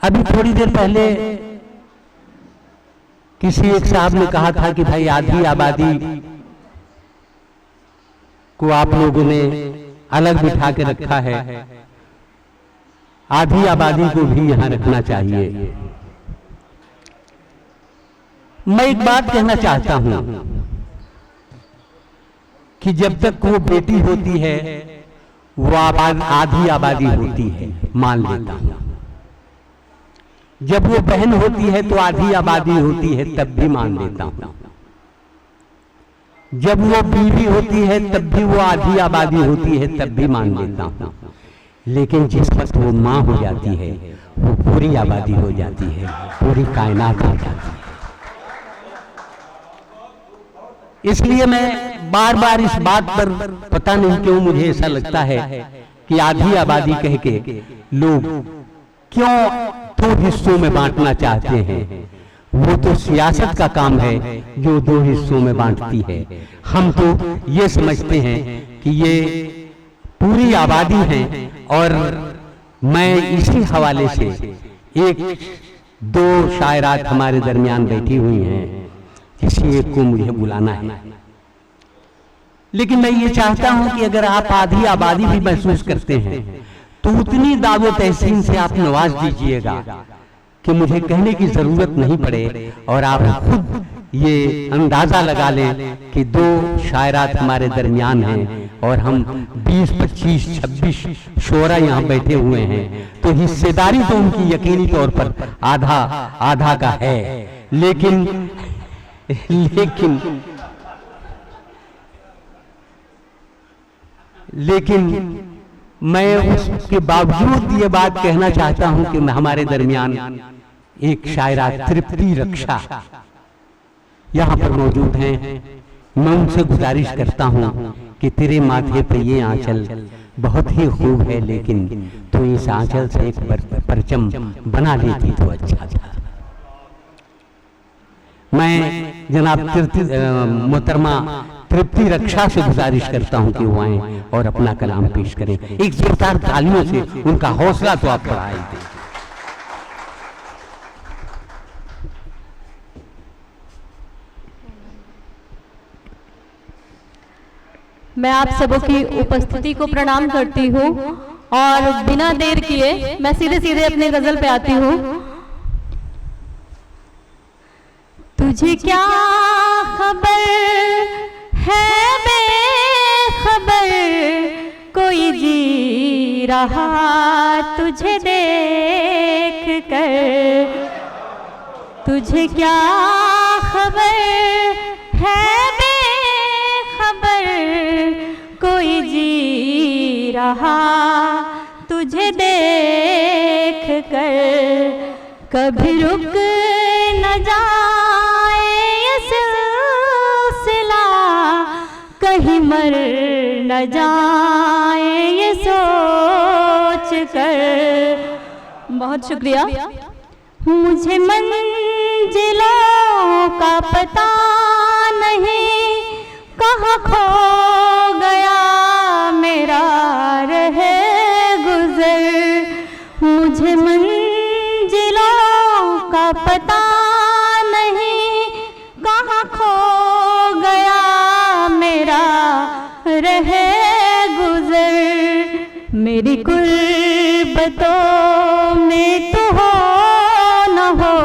अभी थोड़ी देर पहले किसी एक साहब ने कहा था कि भाई आधी आबादी को आप लोगों ने अलग बिठा के रखा है, आधी आबादी को भी यहां रखना चाहिए। मैं एक बात कहना चाहता हूं कि जब तक वो बेटी होती है वो आधी आबादी होती है, मान लेता हूं। जब वो बहन होती है तो आधी आबादी होती है, तब भी मान लेता हूं। जब वो बीवी होती है तब भी वो आधी आबादी होती है, तब भी मान लेता हूं। लेकिन जिस वक्त वो मां हो जाती है वो पूरी आबादी हो जाती है, पूरी कायनात हो जाती है। इसलिए मैं बार बार इस बात पर पता नहीं क्यों मुझे ऐसा लगता है कि आधी आबादी कह के लोग क्यों दो हिस्सों में बांटना चाहते हैं। वो तो सियासत का काम है जो दो हिस्सों में बांटती है। हम तो ये समझते हैं कि ये पूरी आबादी है। और मैं इसी हवाले से एक दो शायरात हमारे दरमियान बैठी हुई हैं, किसी एक को मुझे बुलाना है। लेकिन मैं ये चाहता हूं कि अगर आप आधी आबादी भी महसूस करते हैं तो उतनी दावो तहसीन से आप नवाज दीजिएगा कि मुझे कहने की जरूरत नहीं पड़े और आप खुद ये अंदाजा लगा लें कि दो शायरात हमारे दरमियान हैं और हम 20, 25, 26 शोरा यहाँ बैठे हुए हैं, तो हिस्सेदारी तो उनकी यकीनी तौर पर आधा आधा का है। लेकिन मैं उसके बावजूद ये बात कहना चाहता हूं कि हमारे दरमियान एक शायरा तृप्ति रक्षा यहां पर मौजूद हैं। मैं उनसे गुजारिश करता हूं कि तेरे माथे पे ये आंचल बहुत ही खूब है, लेकिन तू इस आंचल से एक परचम बना लेती तो अच्छा था। मैं जनाब मोहतरमा तृप्ति रक्षा से गुजारिश करता हूं कि वो आए और अपना कलाम पेश करें। एक जोरदार तालियों से उनका हौसला तो आप बढ़ाई दें। मैं आप सबों की उपस्थिति को प्रणाम करती हूँ और बिना देर किए मैं सीधे सीधे अपने गजल पे आती हूँ। तुझे क्या खबर है बेखबर, कोई जी रहा तुझे देख कर। तुझे क्या खबर है बेखबर, कोई जी रहा तुझे देख कर। कभी रुक न जाए ये सिलसिला, कहीं मर न जाए ये सोच कर। बहुत शुक्रिया। मुझे मंजिलों का पता नहीं, कहाँ खो गया मेरा रहे गुजर। मुझे मंजिलों का पता नहीं, कहाँ खो गया मेरा रहे गुजर। मेरी कुर्बतों में तो हो न हो,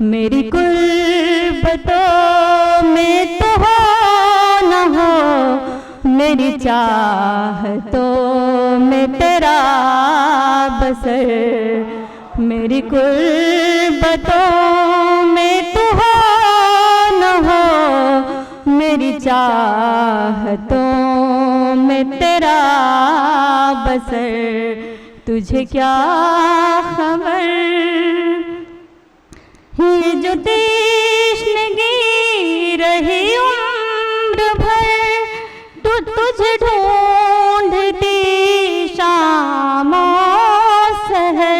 मेरी कुर्बतों में तो हो न हो, मेरी चाहतों में तेरा बसर। मेरी कुर्बतों में तू हो न हो, मेरी चाहतों में तेरा बसर। तुझे क्या खबर ये जो तश्नगी रही उम्र भर, तू तुझे ढूंढती शामों सहर।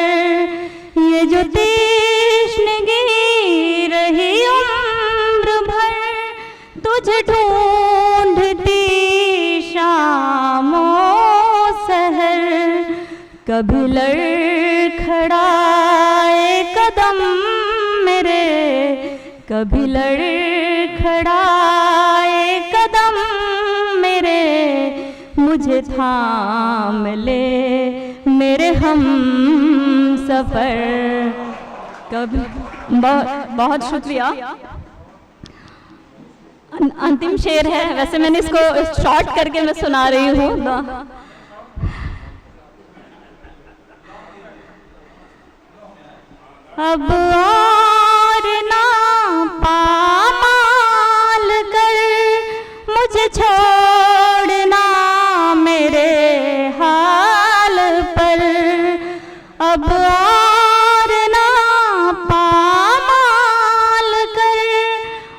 ये जो तश्नगी रही उम्र भर, तुझे ढूंढती शामों सहर। कभी लड़खड़ाए कभी लड़खड़ाए कदम मेरे, मुझे थाम ले मेरे हम सफर। कभी बहुत शुक्रिया। अंतिम शेर है, वैसे मैंने इसको शॉर्ट करके मैं सुना रही हूँ। अब और ना पामाल कर मुझे छोड़ना मेरे हाल पर। अब और ना पामाल कर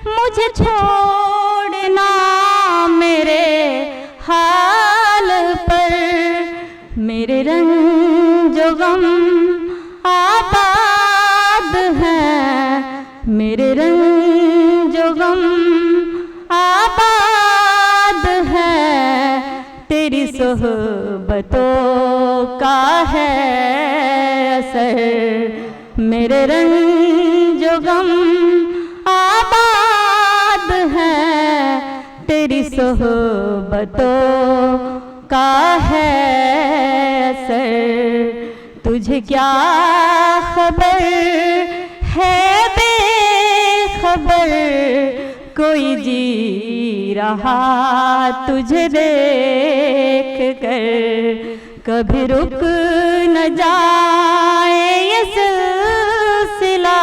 मुझे छोड़ना मेरे हाल पर। मेरे रंग जो गम आबाद है, मेरे रंग जो गम आबाद है, तेरी सोहबतों का है असर। मेरे रंग जो गम आबाद है, तेरी सोहबतों का है असर। तुझे क्या खबर है बेखबर, कोई जी रहा तुझे देख कर। कभी रुक न जाए ये सिलसिला,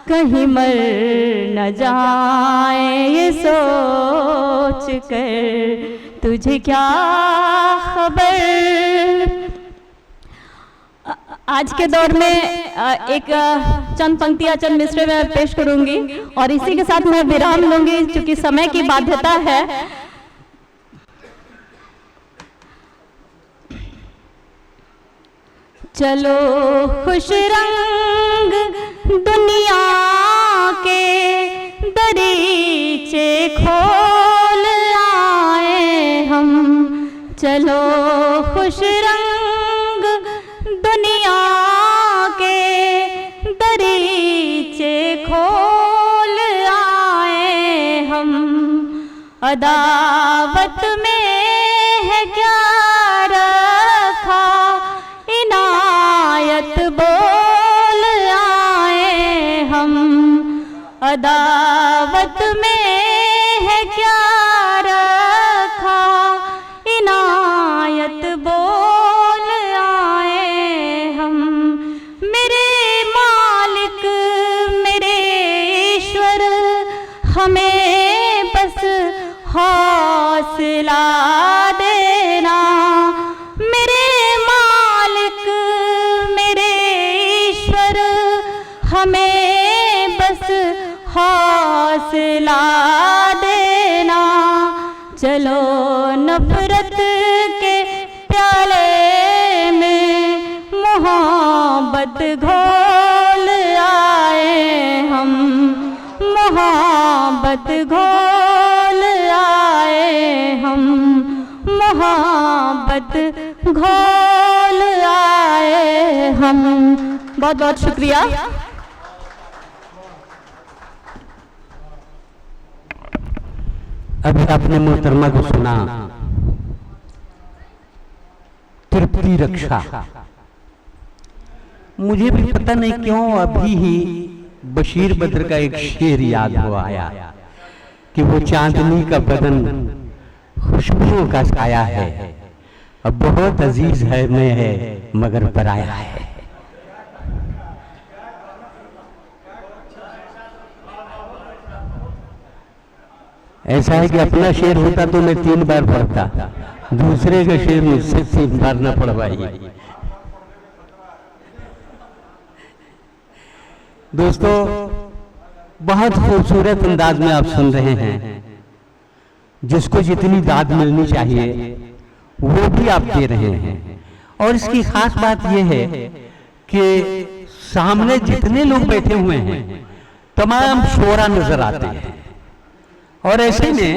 कहीं मर न जाए ये सोच कर। तुझे क्या खबर। आज के दौर में एक चंद पंक्तियां, चंद मिसरे में पेश करूंगी और इसी के साथ मैं विराम लूंगी क्योंकि समय की बाध्यता है। चलो खुश रंग दुनिया के दरीचे खोल आए हम। चलो खुश रंग दुनिया के दरीचे खोल आए हम। अदावत में है क्या रखा, इनायत बोल आए हम। अदावत में है क्या रखा, इनायत बोल आए हम। मेरे मालिक मेरे ईश्वर, हमें बस हौसला देना। मेरे मालिक मेरे ईश्वर, हमें बस हौसला देना। चलो नफरत के प्याले में मोहब्बत घोल आए हम। मोहब्बत घोल आए हम। मोहब्बत घोल आए हम। बहुत बहुत शुक्रिया। अभी आपने मोहतरमा को सुना तृप्ति रक्षा। मुझे भी पता नहीं क्यों अभी ही बशीर बद्र का एक शेर याद हो आया कि वो चांदनी का बदन खुशबुओं का साया है, अब बहुत अजीज है मैं है मगर पराया है। ऐसा है कि अपना शेर होता तो मैं 3 बार पढ़ता, दूसरे का शेर मुझसे 3 बार न पढ़वाइए। दोस्तों, बहुत खूबसूरत अंदाज में आप सुन रहे हैं। जिसको जितनी दाद मिलनी चाहिए वो भी आप दे रहे हैं। और इसकी खास बात यह है कि सामने जितने लोग बैठे हुए हैं तमाम शोरा नजर आते हैं। और ऐसे में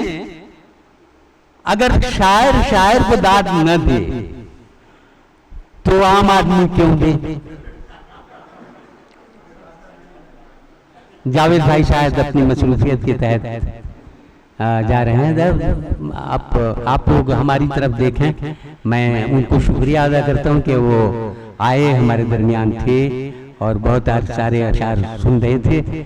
अगर शायर को दाद न दे तो आम आदमी क्यों दे? जावेद भाई शायद अपनी मसरूफियत के तहत जा रहे हैं। आप लोग हमारी तरफ देखें। मैं उनको शुक्रिया अदा करता हूं कि वो आए, हमारे दरमियान थे और बहुत सारे अशार सुन रहे थे।